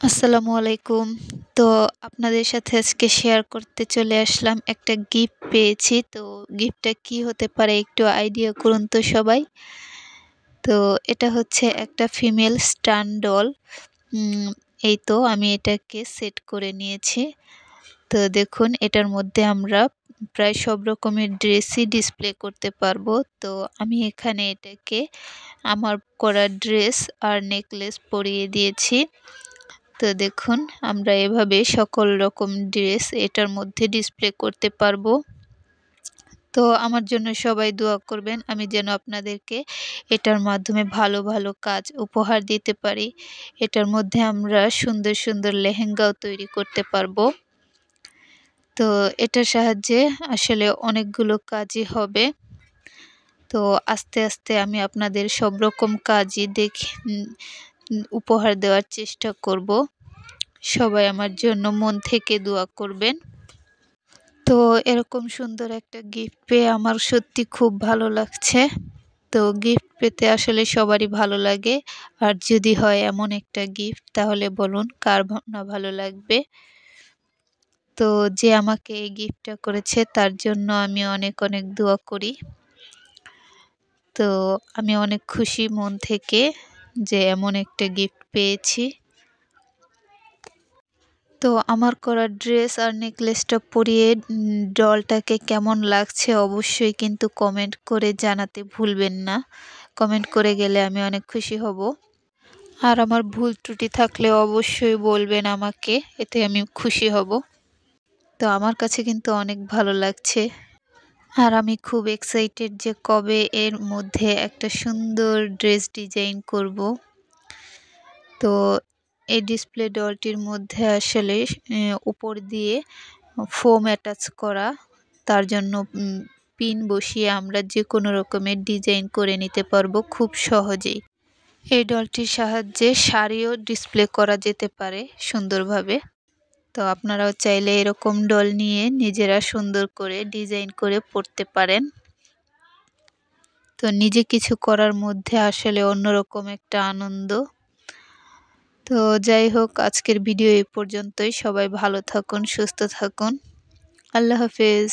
আসসালামু আলাইকুম। তো আপনাদের সাথে আজকে শেয়ার করতে চলে আসলাম। একটা গিফট পেয়েছি। তো গিফটটা কি হতে পারে একটু আইডিয়া করুন তো সবাই। তো এটা হচ্ছে একটা ফিমেল স্টান ডল। উম এই তো আমি এটাকে সেট করে নিয়েছি। তো দেখুন এটার মধ্যে আমরা প্রায় সব রকমের ড্রেসই ডিসপ্লে করতে পারবো। তো আমি এখানে এটাকে আমার করা ড্রেস আর নেকলেস পরিয়ে দিয়েছি। তো দেখুন আমরা এভাবে সকল রকম ড্রেস এটার মধ্যে ডিসপ্লে করতে পারবো। তো আমার জন্য সবাই দোয়া করবেন আমি যেন আপনাদেরকে এটার মাধ্যমে ভালো ভালো কাজ উপহার দিতে পারি। এটার মধ্যে আমরা সুন্দর সুন্দর লেহেঙ্গাও তৈরি করতে পারবো। তো এটার সাহায্যে আসলে অনেকগুলো কাজই হবে। তো আস্তে আস্তে আমি আপনাদের সব রকম কাজই উপহার দেওয়ার চেষ্টা করব। সবাই আমার জন্য মন থেকে দোয়া করবেন। তো এরকম সুন্দর একটা গিফট পেয়ে আমার সত্যি খুব ভালো লাগছে। তো গিফট পেতে আসলে সবারই ভালো লাগে। আর যদি হয় এমন একটা গিফট তাহলে বলুন কার না ভালো লাগবে। তো যে আমাকে এই গিফটটা করেছে তার জন্য আমি অনেক অনেক দোয়া করি। তো আমি অনেক খুশি মন থেকে যে এমন একটা গিফট পেয়েছি। তো আমার করা ড্রেস আর নেকলেসটা পরিয়ে ডলটাকে কেমন লাগছে অবশ্যই কিন্তু কমেন্ট করে জানাতে ভুলবেন না। কমেন্ট করে গেলে আমি অনেক খুশি হব। আর আমার ভুল ত্রুটি থাকলে অবশ্যই বলবেন আমাকে, এতে আমি খুশি হব। তো আমার কাছে কিন্তু অনেক ভালো লাগছে। আর আমি খুব এক্সাইটেড যে কবে এর মধ্যে একটা সুন্দর ড্রেস ডিজাইন করব। তো এই ডিসপ্লে ডলটির মধ্যে আসলে উপর দিয়ে ফোম অ্যাটাচ করা, তার জন্য পিন বসিয়ে আমরা যে কোনো রকমের ডিজাইন করে নিতে পারবো খুব সহজেই। এই ডলটির সাহায্যে শাড়িও ডিসপ্লে করা যেতে পারে সুন্দরভাবে। তো আপনারাও চাইলে এরকম ডল নিয়ে নিজেরা সুন্দর করে ডিজাইন করে পরতে পারেন। তো নিজে কিছু করার মধ্যে আসলে অন্যরকম একটা আনন্দ। তো যাই হোক আজকের ভিডিও এই পর্যন্তই। সবাই ভালো থাকুন, সুস্থ থাকুন। আল্লাহ হাফেজ।